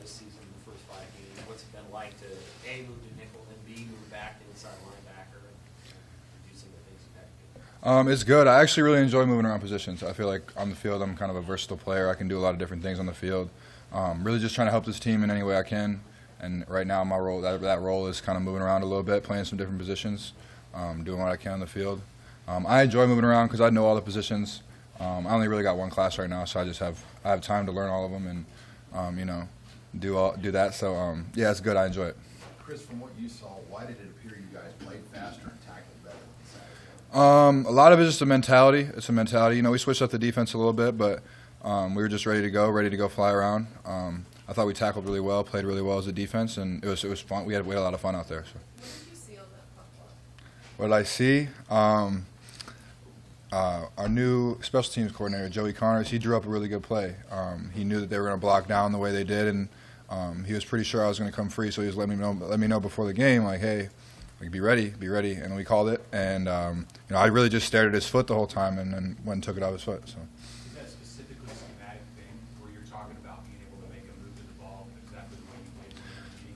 this season, the first 5 games. What's it been like to A, move to nickel, and B, move back to inside linebacker and do some of the things you had to do? It's good. I actually really enjoy moving around positions. I feel like on the field I'm kind of a versatile player. I can do a lot of different things on the field. Really just trying to help this team in any way I can. And right now my role, that role is kind of moving around a little bit, playing some different positions, doing what I can on the field. I enjoy moving around because I know all the positions. I only really got one class right now, so I have time to learn all of them and do that. So yeah, it's good. I enjoy it. Chris, from what you saw, why did it appear you guys played faster and tackled better than Saturday? A lot of it is just a mentality. It's a mentality. We switched up the defense a little bit, but we were just ready to go fly around. I thought we tackled really well, played really well as a defense, and it was fun. We had a lot of fun out there. So. What did you see on that puck block? What did I see? Our new special teams coordinator, Joey Connors, he drew up a really good play. He knew that they were going to block down the way they did, and he was pretty sure I was going to come free, so he was letting me know before the game, like, hey, like, be ready, and we called it. And I really just stared at his foot the whole time, and then went and took it out of his foot. So. Is that specifically a schematic thing where you're talking about being able to make a move to the ball exactly the way you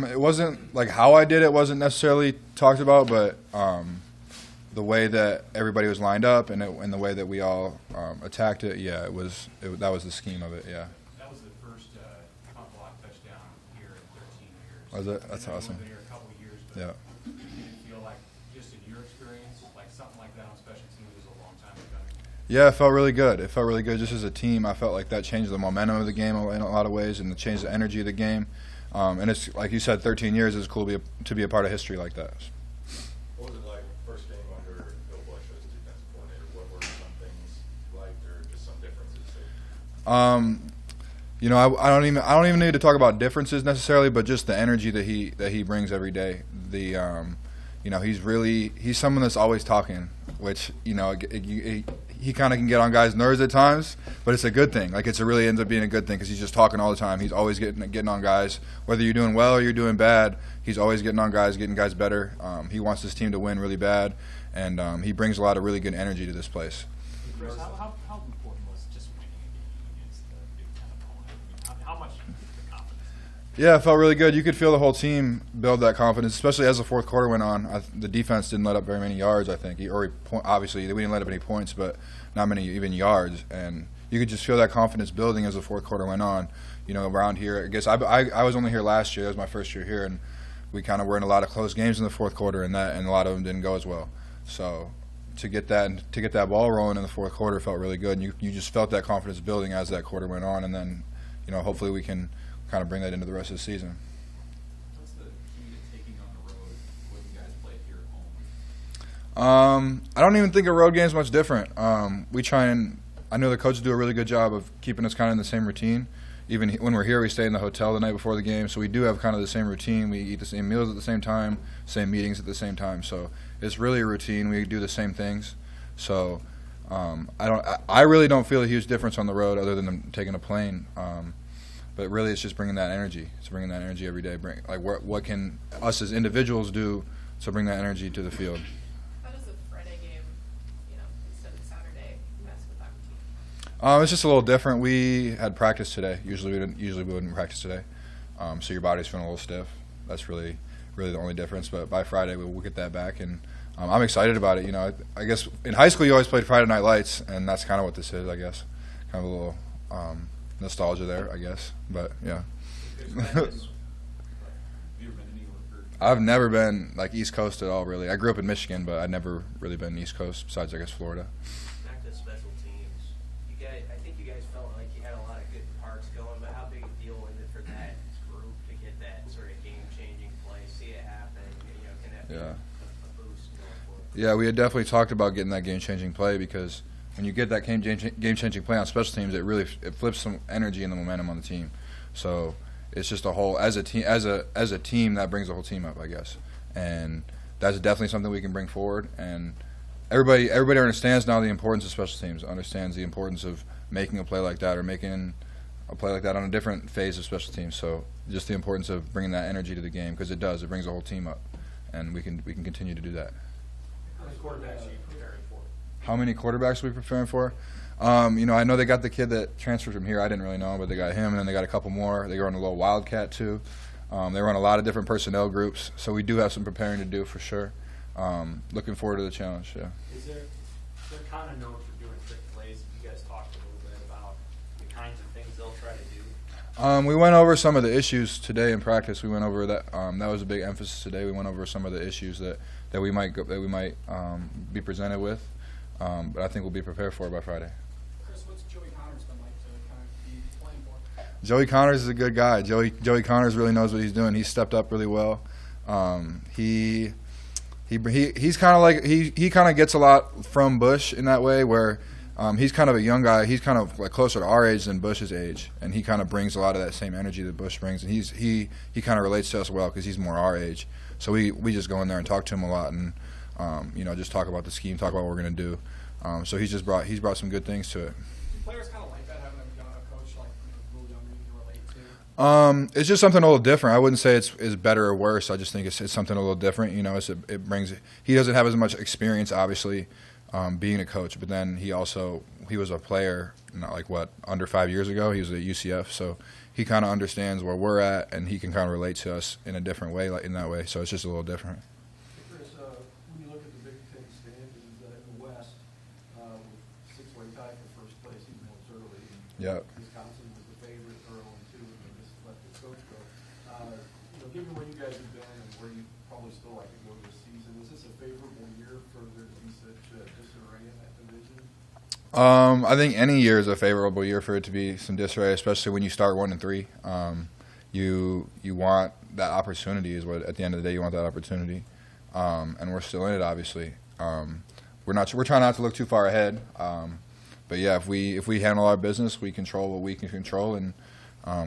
played? It wasn't like how I did it wasn't necessarily talked about, but the way that everybody was lined up and the way that we all attacked it, yeah, that was the scheme of it, yeah. That was the first punt block touchdown here in 13 years. Was it? That's awesome. You've been here a couple of years, but Yeah. did you feel like, just in your experience, like something like that on special teams was a long time ago? Yeah, it felt really good. It felt really good just as a team. I felt like that changed the momentum of the game in a lot of ways and it changed the energy of the game. And it's, like you said, 13 years is cool to be a part of history like that. What was it like first game under Bill Bush as defensive coordinator? What were some things you liked or just some differences? I don't even need to talk about differences necessarily, but just the energy that he brings every day. He's someone that's always talking, which he kind of can get on guys' nerves at times, but it's a good thing. Like it really ends up being a good thing because he's just talking all the time. He's always getting on guys, whether you're doing well or you're doing bad. He's always getting on guys, getting guys better. He wants this team to win really bad, and he brings a lot of really good energy to this place. Chris, how important was just winning a game against the Big Ten opponent? How much the confidence? Yeah, it felt really good. You could feel the whole team build that confidence, especially as the fourth quarter went on. The defense didn't let up very many yards, I think. Obviously, we didn't let up any points, but not many even yards. And you could just feel that confidence building as the fourth quarter went on. Around here, I guess I was only here last year. That was my first year here, and we kind of were in a lot of close games in the fourth quarter, and a lot of them didn't go as well. So to get that ball rolling in the fourth quarter felt really good. And you just felt that confidence building as that quarter went on, and then hopefully we can kind of bring that into the rest of the season. What's the key to taking on the road when you guys play here at home? I don't even think a road game is much different. I know the coaches do a really good job of keeping us kind of in the same routine. Even when we're here, we stay in the hotel the night before the game, so we do have kind of the same routine. We eat the same meals at the same time, same meetings at the same time. So it's really a routine. We do the same things. So I really don't feel a huge difference on the road other than taking a plane. But really, it's just bringing that energy. It's bringing that energy every day. What can us as individuals do to bring that energy to the field? How does a Friday game, instead of Saturday, mess with that routine? It's just a little different. We had practice today. Usually we wouldn't practice today. So your body's feeling a little stiff. That's really the only difference. But by Friday, we'll get that back, and I'm excited about it. I guess in high school you always played Friday Night Lights, and that's kind of what this is. I guess kind of a little nostalgia there, I guess. But yeah. I've never been East Coast at all, really. I grew up in Michigan, but I've never really been East Coast besides, I guess, Florida. Back to special teams. I think you guys felt like you had a lot of good parts going, but how big a deal was it for that group to get that sort of game-changing play, see it happen? Can that be a boost going forward? Yeah, we had definitely talked about getting that game-changing play because when you get that game-changing play on special teams, it flips some energy and the momentum on the team. So it's just a whole as a team that brings the whole team up, I guess, and that's definitely something we can bring forward. And everybody understands now the importance of special teams. Understands the importance of making a play like that or making a play like that on a different phase of special teams. So just the importance of bringing that energy to the game because it brings the whole team up, and we can continue to do that. How many quarterbacks are you preparing for? How many quarterbacks are we preparing for? I know they got the kid that transferred from here. I didn't really know, but they got him, and then they got a couple more. They run a little Wildcat too. They run a lot of different personnel groups, so we do have some preparing to do for sure. Looking forward to the challenge. Yeah. Is there, they're kind of known for doing trick plays. You guys talked a little bit about the kinds of things they'll try to do. We went over some of the issues today in practice. We went over that. That was a big emphasis today. We went over some of the issues that we might be presented with, but I think we'll be prepared for it by Friday. Chris, what's Joey Connors been like to kind of be playing for? Joey Connors is a good guy. Joey Connors really knows what he's doing. He's stepped up really well. He's kind of like he kind of gets a lot from Bush in that way where he's kind of a young guy. He's kind of like closer to our age than Bush's age, and he kind of brings a lot of that same energy that Bush brings. And he kind of relates to us well because he's more our age. So we just go in there and talk to him a lot, and just talk about the scheme, talk about what we're gonna do. So he's brought some good things to it. Do players kind of like that, having a coach like really young you can relate to? It's just something a little different. I wouldn't say it's better or worse. I just think it's something a little different. He doesn't have as much experience, obviously, being a coach, but then he was a player, under 5 years ago. He was at UCF, so he kind of understands where we're at, and he can kind of relate to us in a different way, in that way. So it's just a little different. Chris, when you look at the Big Ten standings in the West, with 6-way tie for first place, even though it's early. Yep. Wisconsin was the favorite early too, and they just let the coach go. Given where you guys have been and where you probably still like to go this season, is this a favorable year for there to be such disarray in that division? I think any year is a favorable year for it to be some disarray, especially when you start 1-3. You want that opportunity. At the end of the day, you want that opportunity, and we're still in it. Obviously, we're trying not to look too far ahead. But yeah, if we handle our business, we control what we can control, and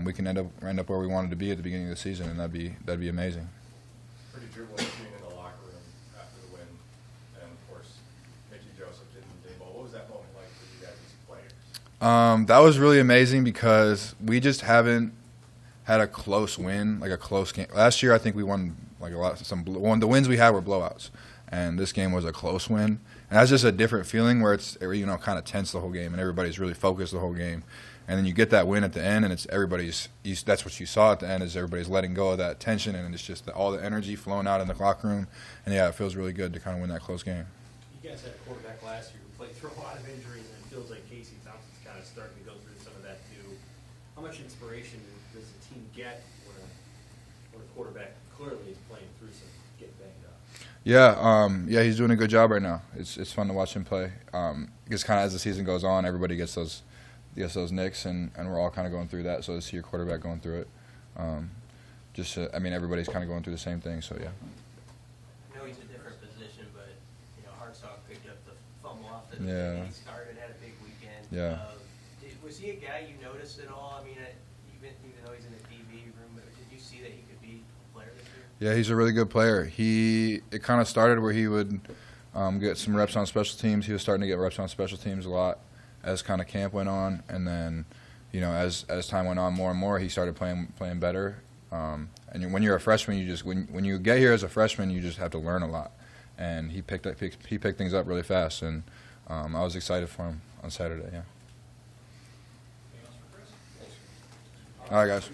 we can end up where we wanted to be at the beginning of the season, and that'd be amazing. Pretty dribbling scene in the locker room after the win, and of course, Mickey Joseph didn't do ball. What was that moment like for you guys as players? That was really amazing because we just haven't had a close win, like a close game. Last year, I think we won like a lot. The wins we had were blowouts, and this game was a close win. And that's just a different feeling where it's kind of tense the whole game, and everybody's really focused the whole game. And then you get that win at the end, and it's that's what you saw at the end, is everybody's letting go of that tension, and it's just all the energy flowing out in the locker room. And yeah, it feels really good to kind of win that close game. You guys had a quarterback last year who played through a lot of injuries, and it feels like Casey Thompson's kind of starting to go through some of that too. How much inspiration does the team get when a quarterback clearly is playing through some getting banged up? Yeah, he's doing a good job right now. It's fun to watch him play. Because kind of as the season goes on, everybody gets those nicks, and we're all kind of going through that. So to see your quarterback going through it, everybody's kind of going through the same thing. So yeah. I know he's a different position, but Hartsock picked up the fumble off the Yeah. He started, had a big weekend. Yeah. Was he a guy you noticed at all? I mean, even though he's in the DB room, did you see that he could be a player this year? Yeah, he's a really good player. It kind of started where he would get some reps on special teams. He was starting to get reps on special teams a lot as kind of camp went on, and then as time went on more and more, he started playing better. And when you're a freshman, when you get here as a freshman, you just have to learn a lot. And he picked things up really fast, and I was excited for him on Saturday. Yeah. Anything else for Chris? All right, guys.